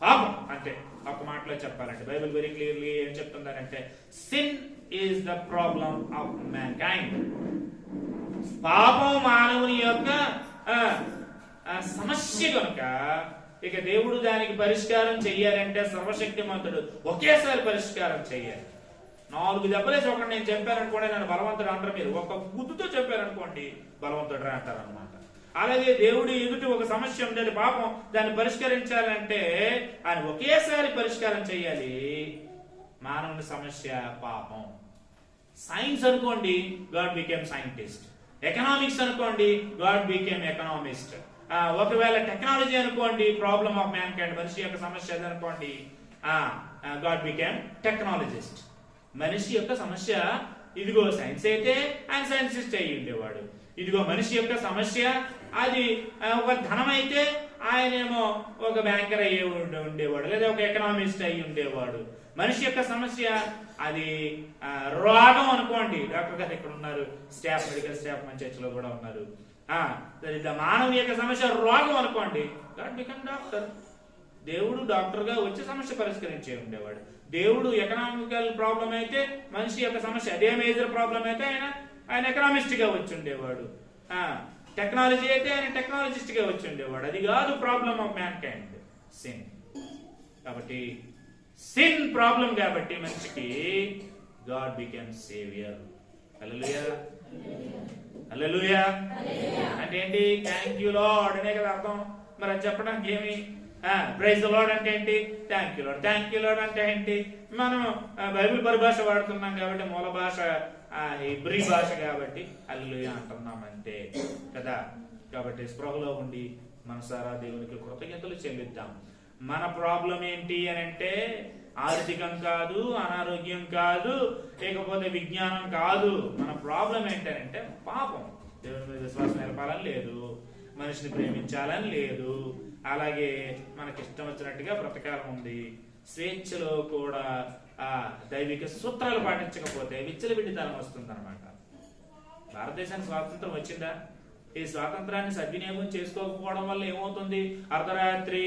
పాపం. అంటే ఒక మాటలో చెప్పాలంటే బైబిల్ వెరీ క్లియర్లీ ఏం చెప్తుందంటే sin is the problem of man kind. పాపం మానవుని యొక్క సమస్య కనుక ఇక దేవుడు దానికి పరిష్కారం చెయ్యాలంటే సర్వశక్తిమంతుడు ఒకేసారి పరిష్కారం చెయ్యాలి. 4 దెబ్బలేసి ఒకటి నేను చెప్పాననుకోండి నన్ను బలవంతుడు అంటారు, మీరు ఒక గుద్దుతో చెప్పారనుకోండి బలవంతుడు అంటారు అనమాట. అలాగే దేవుడు ఎదుటి ఒక సమస్య ఉండేది పాపం, దాన్ని పరిష్కరించాలంటే ఆయన ఒకేసారి పరిష్కారం చెయ్యాలి. మానవుని సమస్య పాపం. సైన్స్ అనుకోండి, గాడ్ బికేమ్ సైంటిస్ట్. ఎకనామిక్స్ అనుకోండి, గాడ్ బికేమ్ ఎకనామిస్ట్. ఒకవేళ టెక్నాలజీ అనుకోండి, ప్రాబ్లమ్ ఆఫ్ మ్యాన్ కైండ్ మనిషి యొక్క సమస్య అనుకోండి, గాడ్ బికేమ్ టెక్నాలజిస్ట్. మనిషి యొక్క సమస్య ఇదిగో సైన్స్ అయితే ఆయన సైంటిస్ట్ అయ్యి ఉండేవాడు. ఇదిగో మనిషి యొక్క సమస్య అది ఒక ధనం అయితే ఆయనేమో ఒక బ్యాంకర్ అయ్యి ఉండేవాడు, లేదా ఒక ఎకనామిస్ట్ అయ్యి ఉండేవాడు. మనిషి యొక్క సమస్య అది రోగం అనుకోండి, డాక్టర్ గారు ఇక్కడ ఉన్నారు, స్టాఫ్ మెడికల్ స్టాఫ్ మన చర్చిలో కూడా ఉన్నారు. మానవుని యొక్క సమస్య రోగం అనుకోండి, గాడ్ బికమ్ డాక్టర్. దేవుడు డాక్టర్ గా వచ్చి సమస్య పరిష్కరించే ఉండేవాడు. దేవుడు ఎకనామికల్ ప్రాబ్లం అయితే మనిషి యొక్క సమస్య అదే మేజర్ ప్రాబ్లం అయితే ఆయన ఎకనామిస్ట్ గా వచ్చి ఉండేవాడు. టెక్నాలజీ అయితే ఆయన టెక్నాలజిస్ట్ గా వచ్చి ఉండేవాడు. అది కాదు problem of man kind, sin. కాబట్టి సిన్ ప్రాబ్లం కాబట్టి మనిషికి గాడ్ బికేమ్ సేవియర్. హల్లెలూయా, హల్లెలూయా. అంటే ఏంటి? థ్యాంక్ యూ లార్డ్ అనే కదా అర్థం. మరి అది చెప్పడానికి ఏమి? ప్రైజ్ ది లార్డ్ అంటే ఏంటి? Thank you lord. Thank you lord అంటే ఏంటి? మనం బైబిల్ పరిభాష వాడుతున్నాం కాబట్టి, మూల భాష హెబ్రీ భాష కాబట్టి హల్లెలూయా అంటున్నాం అంతే కదా. కాబట్టి స్పృహలో ఉండి మనసారా దేవునికి కృతజ్ఞతలు చెల్లిద్దాం. మన ప్రాబ్లం ఏంటి అని అంటే ఆర్థికం కాదు, అనారోగ్యం కాదు, లేకపోతే విజ్ఞానం కాదు. మన ప్రాబ్లం ఏంటంటే పాపం. దేవుని మీద విశ్వాసం నిలపాలని లేదు, మనిషిని ప్రేమించాలని లేదు, అలాగే మనకి ఇష్టం వచ్చినట్టుగా బ్రతకాలం ఉంది. స్వేచ్ఛలో కూడా దైవిక సూత్రాలు పాటించకపోతే విచ్చలవిడితనం వస్తుంది అనమాట. భారతదేశానికి స్వాతంత్రం వచ్చిందా? ఈ స్వాతంత్రాన్ని సద్వినియోగం చేసుకోకపోవడం వల్ల ఏమవుతుంది? అర్ధరాత్రి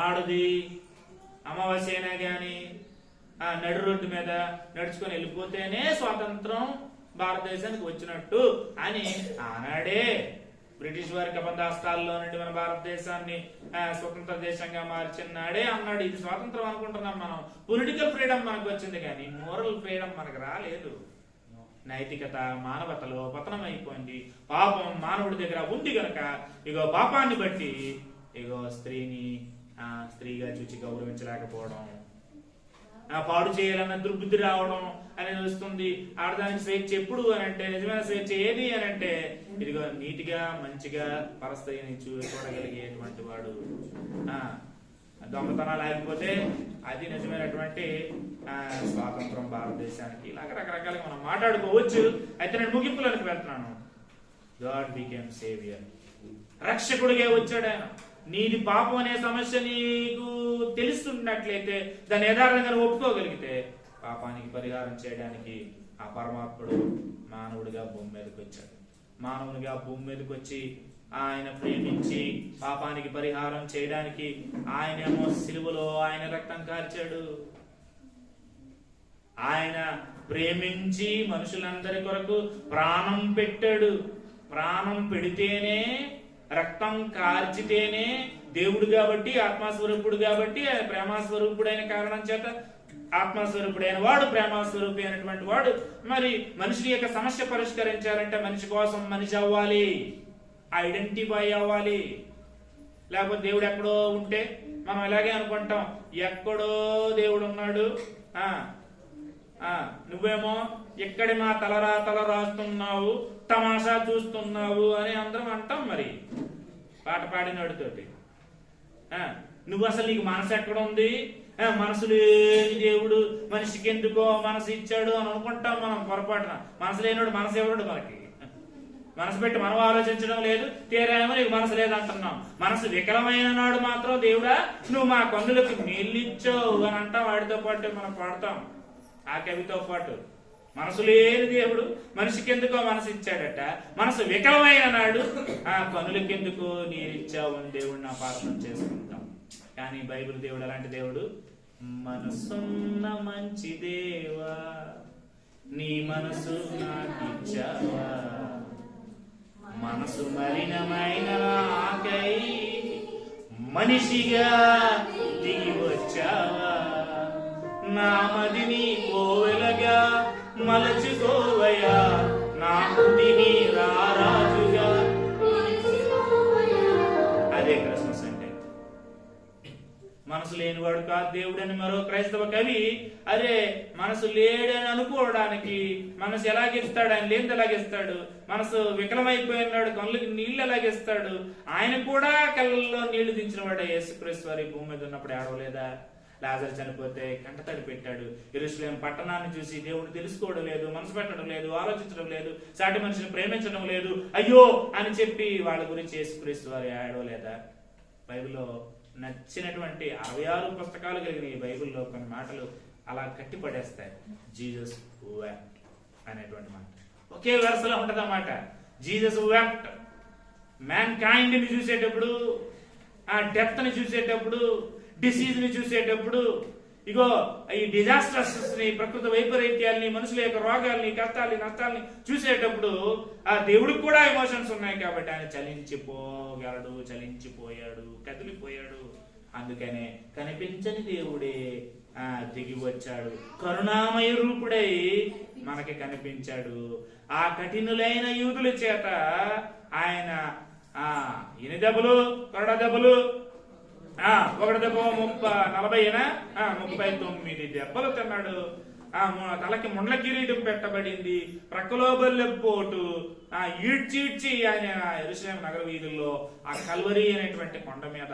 ఆడది అమావాస్య అయినా గాని నడు రోడ్డు మీద నడుచుకొని వెళ్ళిపోతేనే స్వాతంత్రం భారతదేశానికి వచ్చినట్టు అని ఆనాడే బ్రిటిష్ వారి కబంధాస్తాల్లో నుండి మన భారతదేశాన్ని స్వతంత్ర దేశంగా మార్చినాడే అన్నాడు. ఇది స్వాతంత్రం అనుకుంటున్నాం మనం. పొలిటికల్ ఫ్రీడమ్ మనకు వచ్చింది కానీ మోరల్ ఫ్రీడమ్ మనకు రాలేదు. నైతికత మానవతలో పతనం అయిపోయింది. పాపం మానవుడి దగ్గర ఉంది గనక ఇగో పాపాన్ని బట్టి ఇగో స్త్రీని స్త్రీగా చూచి గౌరవించలేకపోవడం, పాడు చేయాలన్న దుర్బుద్ధి రావడం అనేది వస్తుంది. ఆడదానికి స్వేచ్ఛ ఎప్పుడు అని అంటే, నిజమైన స్వేచ్ఛ ఏది అని అంటే ఇదిగో నీతిగా మంచిగా పరస్థితిని చూడగలిగేటువంటి వాడు. దొంగతనాలు ఆగిపోతే అది నిజమైనటువంటి స్వాతంత్రం భారతదేశానికి. ఇలాగ రకరకాలుగా మనం మాట్లాడుకోవచ్చు. అయితే నేను ముగింపులోకి వెళ్తున్నాను. God became saviour. రక్షకుడిగా వచ్చాడు ఆయన. నీది పాపం అనే సమస్య నీకు తెలుస్తున్నట్లయితే, దాన్ని యథార్థంగా ఒప్పుకోగలిగితే పాపానికి పరిహారం చేయడానికి ఆ పరమాత్ముడు మానవుడిగా భూమి మీదకి వచ్చాడు. మానవునిగా భూమి మీదకి వచ్చి ఆయన ప్రేమించి పాపానికి పరిహారం చేయడానికి ఆయనేమో సిలువలో ఆయన రక్తం కార్చాడు. ఆయన ప్రేమించి మనుషులందరి కొరకు ప్రాణం పెట్టాడు. ప్రాణం పెడితేనే, రక్తం కార్చితేనే దేవుడు కాబట్టి, ఆత్మస్వరూపుడు కాబట్టి, ప్రేమస్వరూపుడైన కారణం చేత ఆత్మస్వరూపుడైన వాడు, ప్రేమస్వరూపి అయినటువంటి వాడు మరి మనిషి యొక్క సమస్య పరిష్కరించాలంటే మనిషి కోసం మనిషి అవ్వాలి, ఐడెంటిఫై అవ్వాలి. లేకపోతే దేవుడు ఎక్కడో ఉంటే మనం ఇలాగే అనుకుంటాం, ఎక్కడో దేవుడు ఉన్నాడు, నువ్వేమో ఎక్కడి మా తల రాస్తున్నావు, తమాషా చూస్తున్నావు అని అందరం అంటాం. మరి పాట పాడినోడితోటి నువ్వు అసలు నీకు మనసు ఎక్కడ ఉంది, మనసు లేని దేవుడు మనిషికి ఎందుకో మనసు ఇచ్చాడు అని అనుకుంటాం మనం పొరపాటున. మనసు లేనివాడు మనసు ఎవడు మనకి? మనసు పెట్టి మనం ఆలోచించడం లేదు, తీరేమో నీకు మనసు లేదంటున్నాం. మనసు వికలమైన నాడు మాత్రం దేవుడా నువ్వు మా కన్నులకు నీళ్ళిచ్చావు అని అంటాం. వాడితో పాటు మనం పాడతాం ఆ కవితో పాటు. మనసు లేని దేవుడు మనిషికి ఎందుకో మనసు ఇచ్చాడట. మనసు వికలమైన నాడు ఆ కనులకెందుకో నీరిచ్చావు అని దేవుడు నా ప్రార్థన చేసుకుంటాం. కానీ బైబిల్ దేవుడు అలాంటి దేవుడు. మనసున్న మంచి దేవా నీ మనసు నాకు ఇచ్చావా, మనసు మలినమైన నాకై మనిషిగా దిగి వచ్చావా, నా మదిని కోవెలగా మలచుకోవయ్యా, నా హృదిని రారాజుగా. అదే క్రిస్మస్ అంటే. మనసు లేనివాడు కాదు దేవుడు అని మరో క్రైస్తవ కవి అరే మనసు లేడని అనుకోవడానికి మనసు ఎలాగిస్తాడు? ఆయన లేనిది ఎలాగిస్తాడు? మనసు వికలమైపోయినాడు, కళ్ళకి నీళ్లు ఎలాగిస్తాడు? ఆయన కూడా కళ్ళల్లో నీళ్లు దించిన వాడు యేసుక్రీస్తు వారి భూమి మీద ఉన్నప్పుడు ఏడవలేదా? లాజరు చనిపోతే కంటతడి పెట్టాడు. యెరూషలేము పట్టణాన్ని చూసి దేవుడు తెలుసుకోవడం లేదు, మనసు పెట్టడం లేదు, ఆలోచించడం లేదు, సాటి మనిషిని ప్రేమించడం లేదు, అయ్యో అని చెప్పి వాళ్ళ గురించి యేసుక్రీస్తు వారు ఏడవలేదా? బైబిల్లో నచ్చినటువంటి 66 పుస్తకాలు కలిగిన ఈ బైబిల్లో కొన్ని మాటలు అలా కట్టి పడేస్తాయి. జీసస్ వెప్ట్ అనేటువంటి మాట ఒకే వరుసలో ఉంటది అన్నమాట. Jesus wept. మ్యాన్ కైండ్ ని చూసేటప్పుడు, ఆ డెత్ ని చూసేటప్పుడు, డిసీజ్ ని చూసేటప్పుడు, ఇగో ఈ డిజాస్టర్స్ ని, ప్రకృతి వైపరీత్యాల్ని, మనుషుల యొక్క రోగాల్ని, కష్టాల్ని, నష్టాల్ని చూసేటప్పుడు ఆ దేవుడికి కూడా ఎమోషన్స్ ఉన్నాయి కాబట్టి ఆయన చలించిపోగలడు, చలించిపోయాడు, కదిలిపోయాడు. అందుకనే కనిపించని దేవుడే దిగి వచ్చాడు, కరుణామయ రూపుడై మనకి కనిపించాడు. ఆ కఠినులైన యూదుల చేత ఆయన ఎన్ని దెబ్బలు, కొరడ దెబ్బలు, ఒకటి దెబ్బ 39 దెబ్బలు తిన్నాడు. తలకి ముండ్ల కిరీటం పెట్టబడింది, ప్రక్కలో బల్లెపోటు, ఈడ్చి ఆయన యెరూషలేము నగర వీధుల్లో ఆ కల్వరీ అనేటువంటి కొండ మీద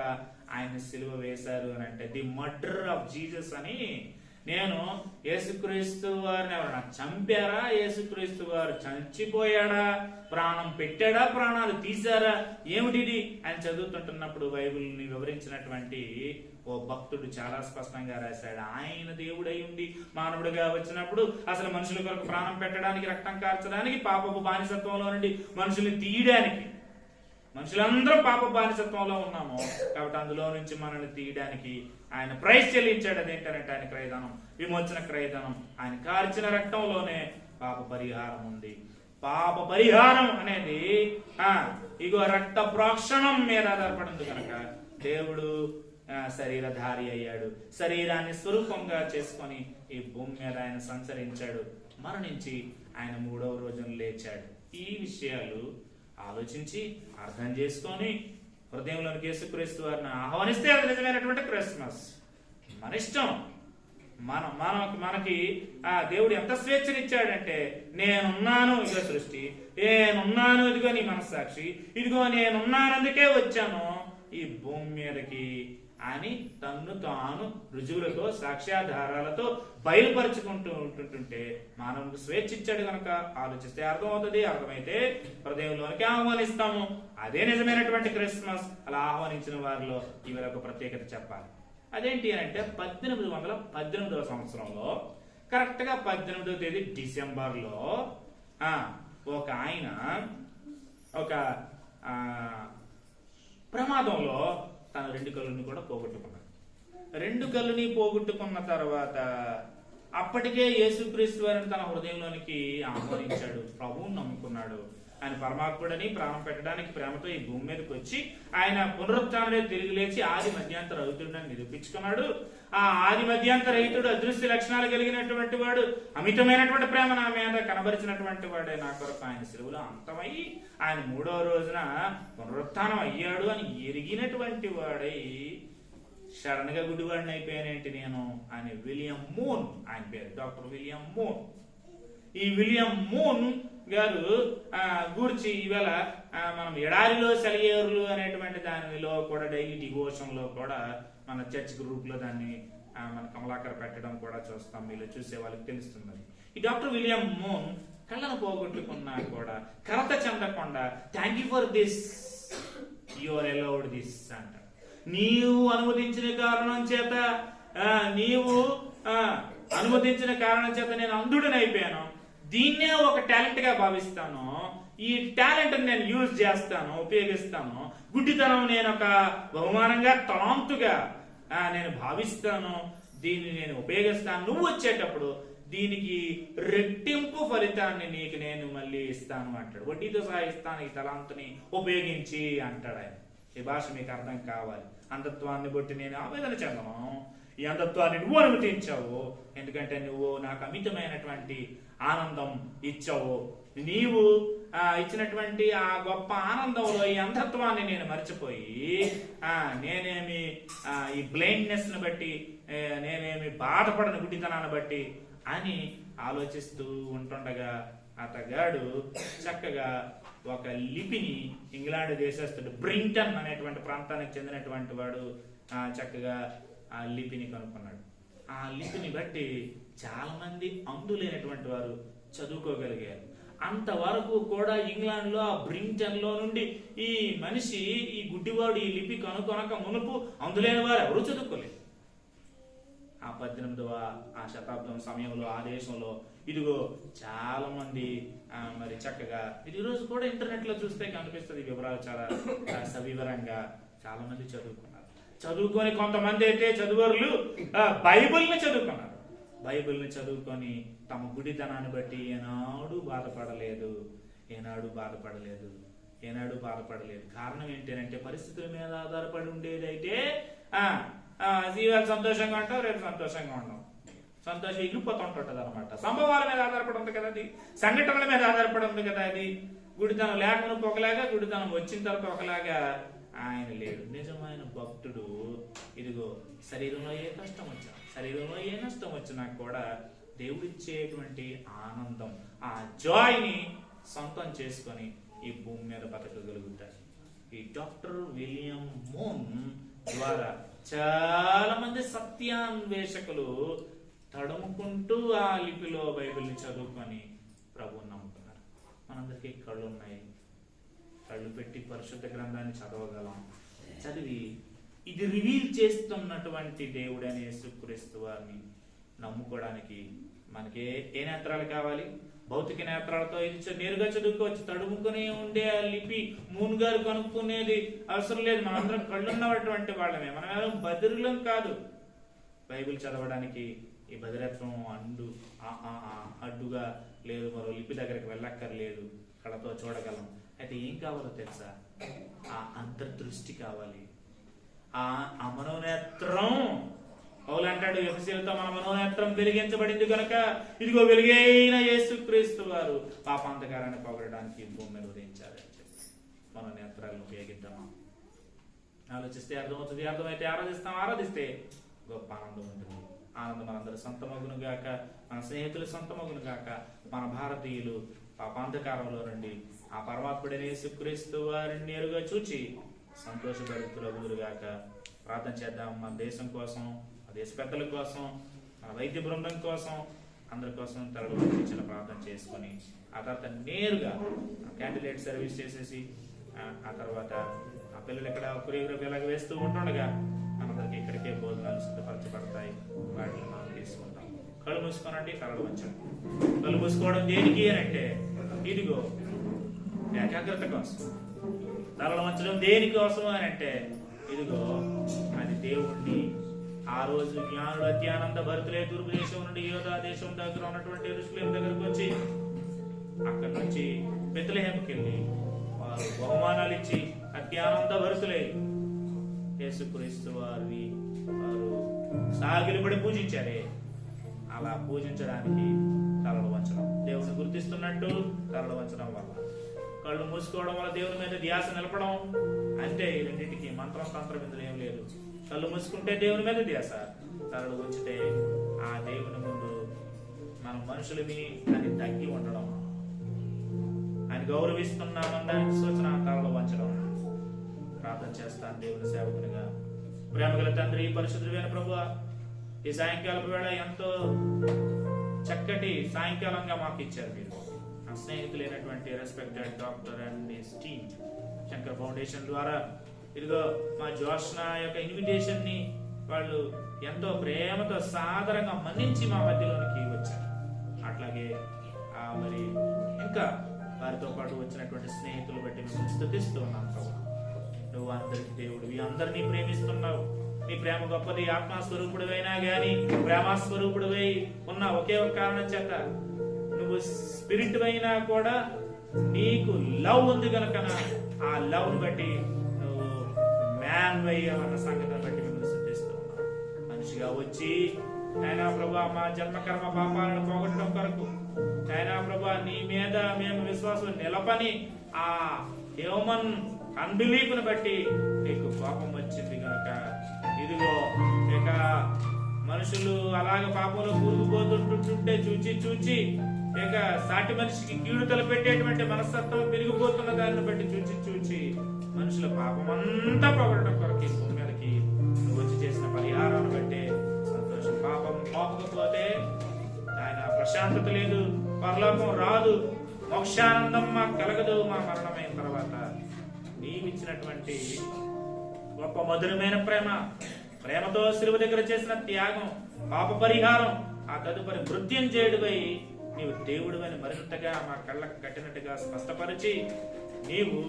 ఆయన సిలువ వేశారు అని అంటే ది మర్డర్ ఆఫ్ జీసస్ అని. నేను యేసుక్రీస్తు వారిని ఎవరన్నా చంపారా? యేసుక్రీస్తు వారు చచ్చిపోయాడా? ప్రాణం పెట్టాడా? ప్రాణాలు తీశారా? ఏమిటిది అని చదువుతుంటున్నప్పుడు బైబిల్ని వివరించినటువంటి ఓ భక్తుడు చాలా స్పష్టంగా రాశాడు. ఆయన దేవుడై ఉండి మానవుడిగా వచ్చినప్పుడు అసలు మనుషుల కొరకు ప్రాణం పెట్టడానికి, రక్తం కార్చడానికి, పాపపు బానిసత్వంలో నుండి మనుషుల్ని తీయడానికి, మనుషులందరూ పాప బానిసత్వంలో ఉన్నాము కాబట్టి అందులో నుంచి మనల్ని తీయడానికి ఆయన ప్రైస్ చెల్లించాడు. అదేంటంటే ఆయన క్రయధనం, విమోచన క్రయధనం. ఆయన కార్చిన రక్తంలోనే పాప పరిహారం ఉంది. పాప పరిహారం అనేది ఇగో రక్త ప్రోక్షణం మీద ఆధారపడింది కనుక దేవుడు శరీరధారి అయ్యాడు. శరీరాన్ని స్వరూపంగా చేసుకొని ఈ భూమి మీద ఆయన సంచరించాడు. మరణించి ఆయన 3వ రోజున లేచాడు. ఈ విషయాలు ఆలోచించి అర్థం చేసుకొని హృదయంలోనికి యేసుక్రీస్తు వారిని ఆహ్వానిస్తే అది నిజమైనటువంటి క్రిస్మస్. మన ఇష్టం. మనకి దేవుడు ఎంత స్వేచ్ఛనిచ్చాడంటే, నేనున్నాను ఇదిగో సృష్టి, నేనున్నాను ఇదిగో నీ మనస్సాక్షి, ఇదిగో నేనున్నానందుకే వచ్చాను ఈ భూమి మీదకి అని తన్ను తాను రుజువులతో సాక్ష్యాధారాలతో బయలుపరుచుకుంటూ ఉంటుంటే మానవుడికి స్వేచ్ఛ ఇచ్చాడు కనుక ఆలోచిస్తే అర్థమవుతుంది. అర్థమైతే హృదయంలోనికి ఆహ్వానిస్తాము. అదే నిజమైనటువంటి క్రిస్మస్. అలా ఆహ్వానించిన వారిలో ఇవాళ ఒక ప్రత్యేకత చెప్పాలి. అదేంటి అంటే 1818వ సంవత్సరంలో కరెక్ట్ గా 18వ తేదీ డిసెంబర్లో ఒక ఆయన ఒక ప్రమాదంలో తన 2 కళ్ళని కూడా పోగొట్టుకున్నాడు. 2 కళ్ళని పోగొట్టుకున్న తర్వాత అప్పటికే యేసుక్రీస్తు వారిని తన హృదయంలోనికి ఆహ్వానించాడు. ప్రభువుని నమ్ముకున్నాడు. ఆయన పరమాత్ముడని ప్రాణం పెట్టడానికి ప్రేమతో ఈ భూమి మీదకి వచ్చి ఆయన పునరుత్థానుడే తిరిగి లేచి ఆది మధ్యాంతర రహితుడని నిరూపించుకున్నాడు. ఆ ఆది మధ్యాంతర రహితుడు అదృశ్య లక్షణాలు కలిగినటువంటి వాడు, అమితమైనటువంటి ప్రేమ నా మీద కనబరిచినటువంటి వాడే నా కొరకు ఆయన శిలువలో అంతమయ్యి ఆయన 3వ రోజున పునరుత్థానం అయ్యాడు అని ఎరిగినటువంటి వాడై సడన్ గా గుడివాడిని అయిపోయానేంటి నేను అని విలియం మూన్, ఆయన పేరు డాక్టర్ విలియం మూన్. ఈ విలియం మూన్ గారు గూర్చి ఈవేళ మనం ఎడారిలో సెలయేరులు అనేటువంటి దానిలో కూడా డైలీ డివోషన్ లో కూడా మన చర్చ్ గ్రూప్ లో దాన్ని మన కమలాకర పెట్టడం కూడా చూస్తాం. మీలో చూసే వాళ్ళకి తెలుస్తుంది. ఈ డాక్టర్ విలియం మూన్ కళ్ళను పోగొట్టుకున్నా కూడా కలత చెందకుండా thank you for this, your allowed this అంట. నీవు అనుమతించిన కారణం చేత నేను అంధుడిని అయిపోయాను. దీన్నే ఒక టాలెంట్ గా భావిస్తాను. ఈ టాలెంట్ నేను యూజ్ చేస్తాను, ఉపయోగిస్తాను. గుడ్డితనం నేను ఒక బహుమానంగా తలాంతుగా నేను భావిస్తాను. దీన్ని నేను ఉపయోగిస్తాను. నువ్వు వచ్చేటప్పుడు దీనికి రెట్టింపు ఫలితాన్ని నీకు నేను మళ్ళీ ఇస్తాను అంటాడు. వడ్డీతో సహా ఇస్తాను ఈ తలాంతుని ఉపయోగించి అంటాడు ఆయన. ఈ భాష మీకు అర్థం కావాలి. అంధత్వాన్ని బట్టి నేను ఆవేదన చెందను. ఈ అంధత్వాన్ని నువ్వు అనుమతించావు, ఎందుకంటే నువ్వు నాకు అమితమైనటువంటి ఆనందం ఇచ్చావు. నీవు ఇచ్చినటువంటి ఆ గొప్ప ఆనందంలో ఈ అంధత్వాన్ని నేను మర్చిపోయి నేనేమి ఈ బ్లైండ్నెస్ ని బట్టి నేనేమి బాధపడని గుడ్డితనాన్ని బట్టి అని ఆలోచిస్తూ ఉంటుండగా అతగాడు చక్కగా ఒక లిపిని, ఇంగ్లాండ్ దేశస్థుడు బ్రింగ్టన్ అనేటువంటి ప్రాంతానికి చెందినటువంటి వాడు చక్కగా ఆ లిపిని కనుక్కున్నాడు. ఆ లిపిని బట్టి చాలా మంది అంధులైనటువంటి వారు చదువుకోగలిగారు. అంతవరకు కూడా ఇంగ్లాండ్ లో ఆ బ్రింగ్టన్ లో నుండి ఈ మనిషి, ఈ గుడ్డివాడు ఈ లిపి కనుకొనక మునుపు అందులైన వారు ఎవరు చదువుకోలేదు. ఆ 18వ శతాబ్దం సమయంలో ఆ దేశంలో ఇదిగో చాలా మంది మరి చక్కగా ఇది రోజు కూడా ఇంటర్నెట్ లో చూస్తే కనిపిస్తుంది. వివరాలు చాలా సవివరంగా చాలా మంది చదువుకున్నారు. చదువుకొని కొంతమంది అయితే చదువరులు బైబిల్ని చదువుకున్నారు. బైబిల్ని చదువుకొని తమ గుడితనాన్ని బట్టి ఏనాడు బాధపడలేదు. కారణం ఏంటంటే పరిస్థితుల మీద ఆధారపడి ఉండేదైతే ఇవాళ సంతోషంగా ఉంటాం, రేపు సంతోషంగా ఉంటాం. సంతోషం ఎగిరిపోతుంటుంది అనమాట. సంభవాల మీద ఆధారపడి ఉంది కదా, అది సంఘటనల మీద ఆధారపడి ఉంది కదా. అది గుడితనం లేకుండా ఒకలాగా, గుడితనం వచ్చిన తర్వాత ఒకలాగా ఆయన లేడు. నిజమైన భక్తుడు ఇదిగో శరీరంలో ఏ కష్టం వచ్చినా, శరీరంలో ఏ నష్టం వచ్చినా కూడా దేవుడిచ్చేటువంటి ఆనందం, ఆ జాయ్ని సొంతం చేసుకొని ఈ భూమి మీద బతకగలుగుతారు. ఈ డాక్టర్ విలియం మూన్ ద్వారా చాలా మంది సత్యాన్వేషకులు తడుముకుంటూ ఆ లిపిలో బైబిల్ని చదువుకొని ప్రభువుని నమ్ముతున్నారు. మనందరికీ కళ్ళు ఉన్నాయి, కళ్ళు పెట్టి పరిశుద్ధ గ్రంథాన్ని చదవగలం. చదివి ఇది రివీల్ చేస్తున్నటువంటి దేవుడనే యేసుక్రీస్తు వారిని నమ్ముకోవడానికి మనకి ఏ నేత్రాలు కావాలి? భౌతిక నేత్రాలతో ఇది నేరుగా చదువుకోవచ్చు. తడుముకుని ఉండే ఆ లిపి మూన్ గారు కనుక్కునేది అవసరం లేదు. మనందరం కళ్ళున్నటువంటి వాళ్ళమే, మనం ఎవరు బదిరులం కాదు. బైబిల్ చదవడానికి ఈ బదిరత్వం అడ్డుగా లేదు మరో లిపి దగ్గరికి వెళ్ళక్కర్లేదు, కళతో చూడగలం. అయితే ఏం కావాలో తెలుసా? ఆ అంతర్దృష్టి కావాలి, ఆ మనోనేత్రం. పౌలు అంటాడు ఎఫెసీయులతో, మన మనోనేత్రం వెలిగించబడింది కనుక ఇదిగో వెలుగైన యేసుక్రీస్తు వారు పాపాంధకారాన్ని పోగొట్టడానికి భూమి మీద ఉదయించారు అని చెప్పి మనోనేత్రాలను ఉపయోగిద్దామా? ఆలోచిస్తే అర్థమవుతుంది. అర్థమైతే ఆరాధిస్తే గొప్ప ఆనందం ఉంటుంది. ఆనందం మనందరూ సొంతమగును గాక, మన స్నేహితులు సొంతమగును గాక. మన భారతీయులు పాపాంధకారంలో నుండి ఆ పరమాత్ముడైన యేసుక్రీస్తు వారిని నేరుగా చూచి సంతోషభరితులగుదురు గాక. ప్రార్థన చేద్దాం. మన దేశం కోసం, దేశ పెద్దల కోసం, మన వైద్య బృందం కోసం, అందరి కోసం తరగతి చిన్న ప్రార్థన చేసుకొని ఆ తర్వాత నేరుగా క్యాండిడేట్ సర్వీస్ చేసేసి ఆ తర్వాత ఆ పిల్లలు ఇక్కడ కొరియోగ్రఫీ ఇలాగ వేస్తూ ఉంటుండగా మనందరికి ఇక్కడికే భోజనాలు సిద్ధపరచబడతాయి. వాటిని మనం తీసుకుంటాం. కళ్ళు మూసుకోనండి, కళ్ళు వంచండి. కళ్ళు మూసుకోవడం దేనికి అని అంటే ఇదిగో ఏకాగ్రత కోసం. తలలు వంచడం దేనికోసం అని అంటే ఇదిగో అది దేవుణ్ణి ఆ రోజు జ్ఞానుడు అత్యానంద భరితులే తూర్పు దేశం నుండి యోధా దేశం దగ్గర ఉన్నటువంటి యెరూషలేము దగ్గరకు వచ్చి అక్కడి నుంచి బెత్లెహేముకి వెళ్ళి వారు బహుమానాలు ఇచ్చి అత్యానంద భరితులే యేసుక్రీస్తు వారిని వారు సాగిలపడి పూజించారే. అలా పూజించడానికి తలలు వంచడం, దేవుని గుర్తిస్తున్నట్టు తలలు వంచడం వల్ల, కళ్ళు మూసుకోవడం వల్ల దేవుని మీద ధ్యాస నిలపడం. అంటే ఈ రెండింటికి మంత్రం తంత్రం ఇందులో ఏం లేదు. కళ్ళు మూసుకుంటే దేవుని మీద ధ్యాస, తలలు వంచితే ఆ దేవుని ముందు మనం మనుషులమి అని తగ్గి ఉండడం, ఆయన గౌరవిస్తున్నామనడానికి సూచన తలలు వంచడం. ప్రార్థన చేస్తాను దేవుని సేవకునిగా. ప్రేమగల తండ్రి, పరిశుద్ధుడైన ప్రభువా, ఈ సాయంకాలం వేళ ఎంతో చక్కటి సాయంకాలంగా మాకు ఇచ్చారు మీరు. నా స్నేహితులైనటువంటి respected doctor and his team Shankar foundation ద్వారా ఇదిగో మా జోష్న యొక్క ఇన్విటేషన్ ని వాళ్ళు ఎంతో ప్రేమతో సాదరంగా మన్నించి మా మధ్యలోనికి వచ్చారు. అట్లాగే మరి ఇంకా వారితో పాటు వచ్చినటువంటి స్నేహితులు బట్టి మేము స్తుతిస్తూ ఉన్నాం ప్రభు. నువ్వు అందరికి దేవుడివి, అందరినీ ప్రేమిస్తున్నావు. నీ ప్రేమ గొప్పది. ఆత్మస్వరూపుడు అయినా గాని ప్రేమస్వరూపుడువై ఉన్న ఒకే ఒక కారణం చేత నువ్వు స్పిరిట్ అయినా కూడా నీకు లవ్ ఉంది కనుక ఆ లవ్ ను బట్టి నువ్వు మ్యాన్ అన్న సంగతిని బట్టి మేము సిద్ధిస్తూ ఉన్నావు. మనిషిగా వచ్చి నాయనా ప్రభా మా జన్మకర్మ పాపాలను పోగొట్టడం కొరకు నాయనా ప్రభా నీ మీద మేము విశ్వాసం నిలపని ఆ హ్యూమన్ అన్బిలీఫ్ ను బట్టి నీకు కోపం వచ్చింది కనుక ఇదిగో ఇక మనుషులు అలాగ పాపంలో కూరుకుపోతుంటుంటే చూచి ఇక సాటి మనిషికి కీడు తలపెట్టేటువంటి మనస్తత్వం పెరిగిపోతున్న దాన్ని బట్టి చూచి మనుషుల పాపం అంతా పోగొట్టడం కొరకు భూమి మీదకి నువ్వు వచ్చి చేసిన పరిహారాన్ని బట్టే సంతోషం. పాపం మోపకపోతే ఆయన ప్రశాంతత లేదు, పరలోకం రాదు, మోక్షానందం మాకు కలగదు మా మరణమైన తర్వాత. నీవిచ్చినటువంటి గొప్ప మధురమైన ప్రేమతో శిలువ దగ్గర చేసిన త్యాగం, పాప పరిహారం, ఆ తదుపరి మృత్యం చేయుడుపై నీవు దేవుడు అని మరింతగా మా కళ్ళకు కట్టినట్టుగా స్పష్టపరిచి నీవు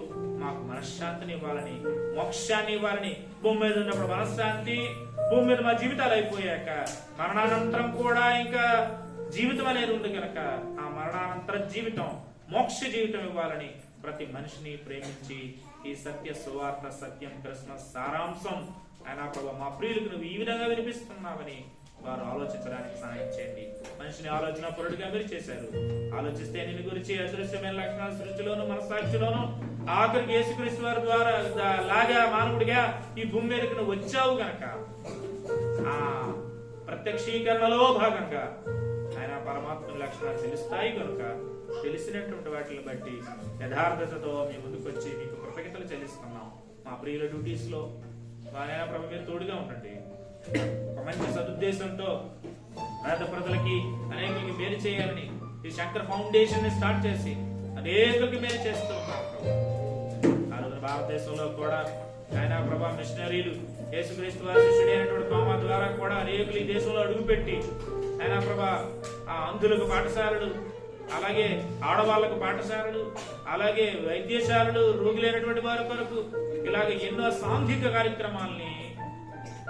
మాకు మనశ్శాంతిని ఇవ్వాలని, మోక్షాన్ని ఇవ్వాలని. భూమి మీద ఉన్నప్పుడు మనశ్శాంతి, భూమి మీద మా జీవితాలు అయిపోయాక మరణానంతరం కూడా ఇంకా జీవితం అనేది ఉంది కనుక ఆ మరణానంతర జీవితం, మోక్ష జీవితం ఇవ్వాలని ప్రతి మనిషిని ప్రేమించి ఈ సత్య సువార్త, సత్యం, క్రిస్మస్ సారాంశం ఆయన ప్రభు మా ప్రియులకు నువ్వు ఈ విధంగా వినిపిస్తున్నావని వారు ఆలోచించడానికి సహాయం చేయండి. మనిషిని ఆలోచన పరుడుగా మీరు చేశారు. ఆలోచిస్తే నిన్ను గురించి అదృశ్యమైన లక్షణాల సృష్టిలోను మనసాక్షిలోను ఆఖరికి యేసుక్రీస్తు వారి ద్వారా లాగా మానవుడిగా ఈ భూమి మీదకి నువ్వు వచ్చావు గనక ఆ ప్రత్యక్షీకరణలో భాగంగా ఆయన పరమాత్మ లక్షణాలు తెలుస్తాయి కనుక తెలిసినటువంటి వాటిని బట్టి యథార్థతతో మీ ముందుకు వచ్చి మీకు కృతజ్ఞతలు చెల్లిస్తున్నాం. మా ప్రియుల డ్యూటీస్ లో వారైనా ప్రభు మీరు తోడుగా ఉండండి. ఒక మంచి సదుద్దేశంతో పేద ప్రజలకి అనేకులకి మేలు చేయాలని ఈ శంకర్ ఫౌండేషన్ ని స్టార్ట్ చేసి అనేకులకి మేలు చేస్తూ ఉన్నారు. ఆ రోజు భారతదేశంలో కూడా ఆయన ప్రభా మిషనరీలు యేసుక్రీస్తు వారి శిష్యుడైనటువంటి తోమా ద్వారా కూడా అనేకులు ఈ దేశంలో అడుగుపెట్టి ఆయన ప్రభా ఆ అంధులకు పాఠశాలలు, అలాగే ఆడవాళ్లకు పాఠశాలలు, అలాగే వైద్యశాలలు, రోగులైనటువంటి వారి కొరకు ఇలాగ ఎన్నో సాంఘిక కార్యక్రమాలని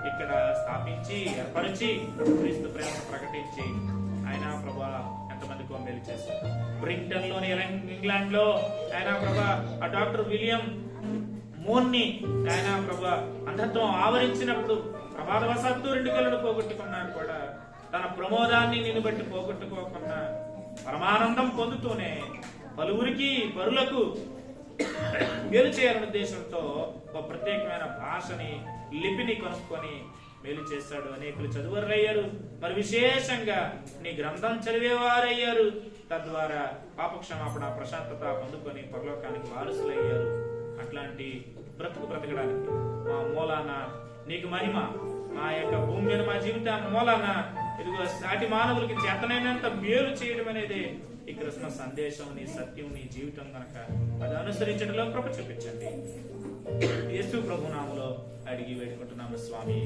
ఇక్కడ స్థాపించి ఏర్పరిచి క్రీస్తు ప్రేమను ప్రకటించి ఆయన ప్రభా ఎంతమందికో మేలు చేశాడు. బ్రింగ్టన్ లోని ఇంగ్లాండ్ లో ఆయన ప్రభా ఆ డాక్టర్ విలియం మోన్ని ఆయన ప్రభా అంధత్వం ఆవరించినప్పుడు ప్రమాదవశాత్తు 2 కళ్ళను పోగొట్టుకున్నాడు కూడా తన ప్రమోదాన్ని నిన్ను బట్టి పోగొట్టుకోకుండా పరమానందం పొందుతూనే పలువురికి పరులకు మేలు చేయాలనే ఉద్దేశంతో ఒక ప్రత్యేకమైన భాషని లిపిని కనుక్కొని మేలు చేశాడు. అనేకులు చదువరులయ్యారు, మరి విశేషంగా నీ గ్రంథం చదివేవారయ్యారు. తద్వారా పాపక్షమాపణ ప్రశాంతత పొందుకొని పరలోకానికి వారసులయ్యారు. అట్లాంటి బ్రతకడానికి మా మూలాన నీకు మహిమ, మా యొక్క భూమి మీద మా జీవితాన్ని మూలాన ఇదిగో సాటి మానవులకి చేతనైనంత మేలు చేయడం అనేది ఈ క్రిస్మస్ సందేశం, నీ సత్యం, నీ జీవితం కనుక అది అనుసరించడంలో కృప చూపించండి. యేసు ప్రభు నామములో అడిగి వేడుకుంటున్నాము స్వామి.